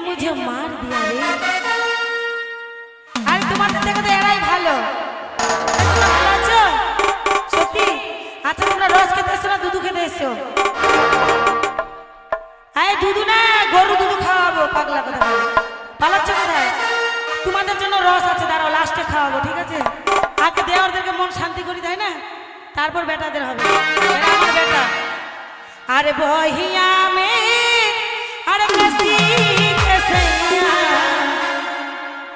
मुझे मार दिया रे। अरे तुम्हारे देखो तो एराई भालो ভালো আছো সত্যি? আচ্ছা তোমরা রস খেতে এসছো না দুধু খেতে এসছো? এই দুধু না গরু দুধু খাওয়াবো পাগলা কথা বলে পালাচ্ছ কোথায়? তোমাদের জন্য রস আছে দাঁড়াও লাস্টে খাওয়াবো ঠিক আছে? আগে দেওয়ারদেরকে মন শান্তি করি তাই না তারপর বেটাদের হবে। এরা আমার বেটা। আরে বহিয়া মে আরে কাশি কেসিয়া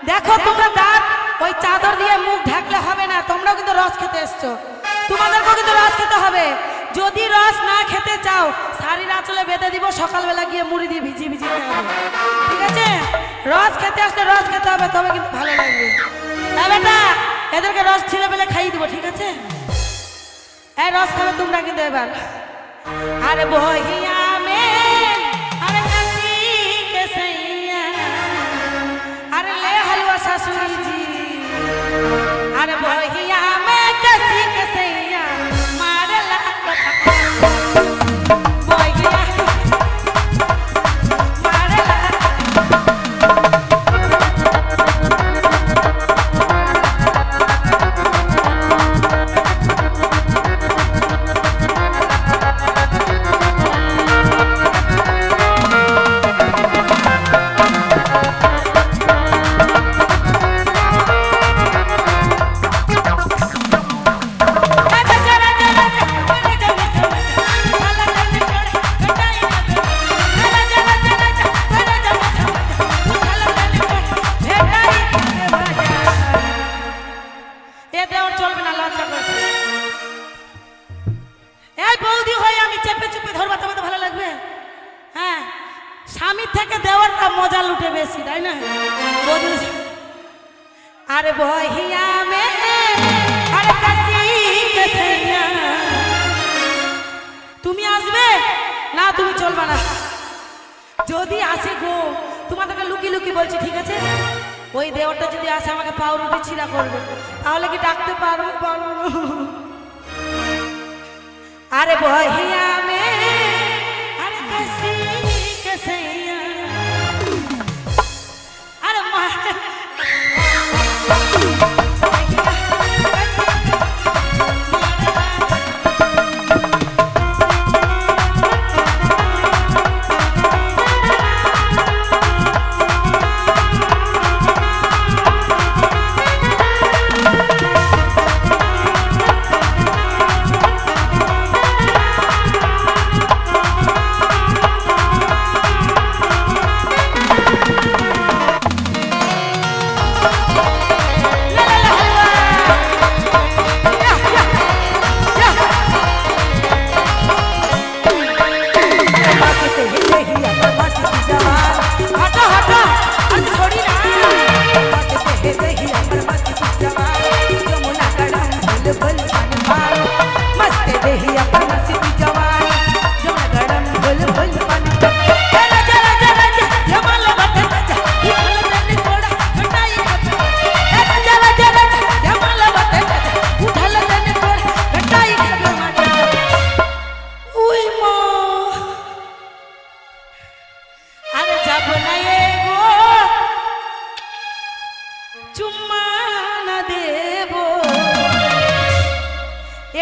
দেখো তোমরা দাঁত ওই চাদর দিয়ে মুখ ঢাকলে হবে না। তোমরাও কিন্তু রস খেতে এসছো তোমাদেরকেও কিন্তু রস খেতে হবে। যদি রস না খেতে চাও শাড়ির আঁচলে বেঁধে দিব সকালবেলা গিয়ে মুড়ি দিয়ে ভিজিয়ে ভিজিয়ে খেতে হবে ঠিক আছে? রস খেতে আসলে রস খেতে হবে তবে কিন্তু ভালো লাগবে। হ্যাঁ বেটা এদেরকে রস ছিঁড়ে পেলে খাইয়ে দিব ঠিক আছে? এই রস খাবে তোমরা কিন্তু এবার। আরে বহিয়া মে আরে কাশি কেসিয়া আরে লে হালুয়া শাশুড়ি জি আরে বহিয়া মে কাশি কেসিয়া মারলা বহিয়া মারলা স্বামীর থেকে দেওয়ারটা মজা লুটে বেশি তাই না? আরে বহিয়া মে আরে কাশি কেসিয়া তুমি আসবে না তুমি চলবে না। যদি আসে গো তোমাদেরকে লুকি লুকি বলছি ঠিক আছে? ওই দেওয়ারটা যদি আসে আমাকে পাউরুটি ছিঁড়া করবে তাহলে কি ডাকতে পারবো? পারবো না। আরে বহিয়া মে আরে কাশি কেসিয়া আরে মা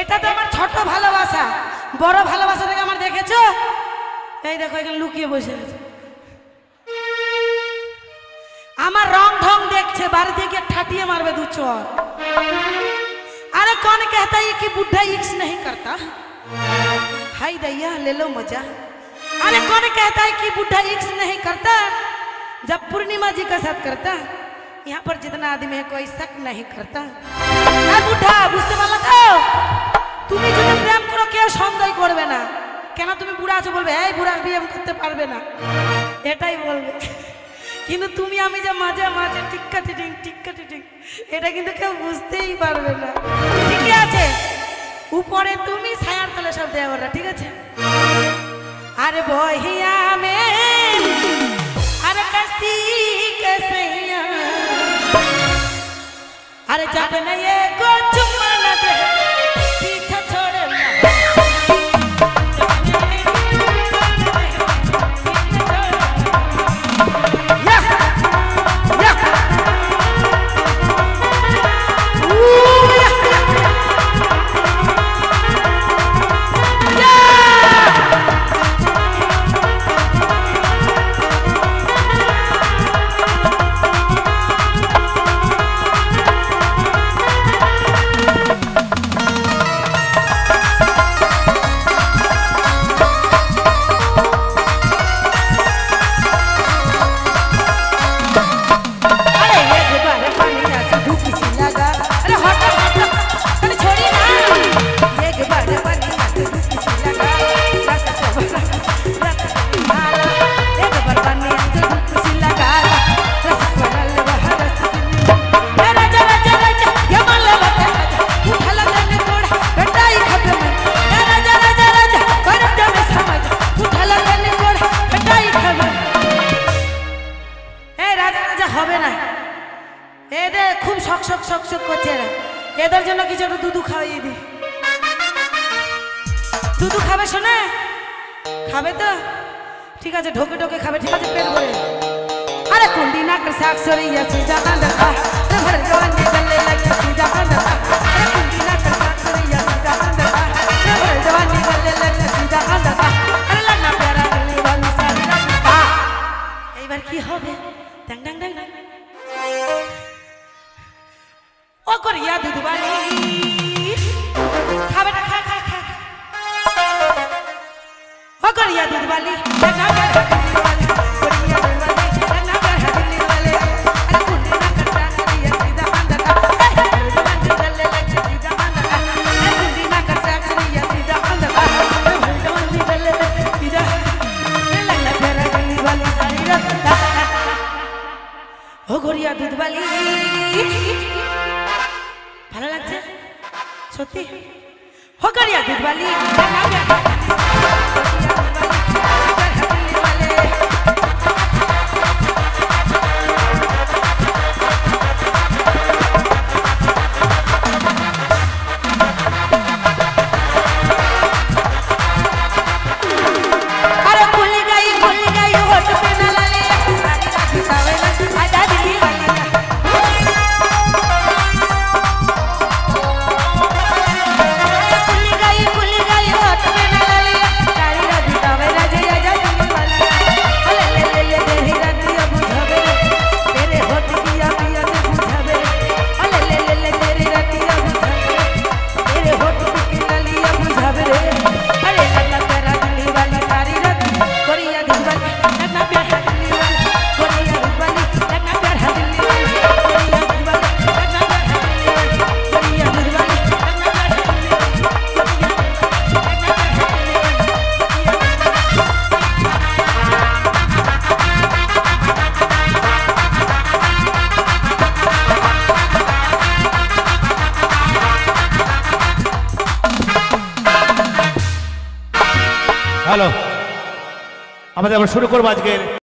এটা তো আমার ছোট ভালোবাসা। বড় ভালোবাসাটাকে আমার দেখেছো? এই দেখো এখানে লুকিয়ে বসে আছে। আমার রং ঢং দেখছে বাড়ি থেকে ঠাটিয়ে मारবে दो चोर। अरे कौन कहता है कि बुढ़ा इक्स नहीं करता? हाय दैया ले लो मजा। अरे कौन कहता है कि बुढ़ा इक्स नहीं करता? जब पूर्णिमा जी का साथ करता यहाँ पर जितना आदमी है कोई शक नहीं करता। बुढ़ा बुझते पारला तो তুমি যদি প্রেম করো কেউ সন্দেহ করবে না। কেন তুমি বুড়া আছো বলবে এই বুড়া বিয়ে করতে পারবে না এটাই বলবে। কিন্তু তুমি আমি যে মাঝে মাঝে টিক্কা টিটিং এটা কিন্তু কেউ বুঝতেই পারবে না। ঠিক আছে উপরে তুমি ছায়ার তলে সব দেওয়ারা ঠিক আছে? আরে বহিয়া মে আরে কাশি কেসিয়া अरे जब न ये को चुम्मा न दे पीछा छोड़े ना শক শক শক শক করছে এরা। এদের জন্য কিছু একটু দুধু খাওয়াই দি। দুধু খাবে শোনে? খাবে তো ঠিক আছে, ঢোকে ঢোকে খাবে, ঠিক আছে, পেট ভরে। अरे कुंडी ना कर साग सरिया सीधा अंदर रे भर जवानी गले लगे सीधा अंदर। अरे कुंडी ना कर साग सरिया सीधा अंदर रे भर जवानी गले लगे सीधा अंदर। अरे लगना प्यारा गली वाली सारी रात এইবার কি হবে? ডং ডং ডং ডং ও করিয়া দুধ বালি খাবে না, খা খা খা ও করিয়া দুধ বালি না না গড়িয়া দুধ বালি ভালো লাগছে সত্যি। হো গড়িয়া দুধ বালি হ্যালো, আমাদের আবার শুরু করবো আজকের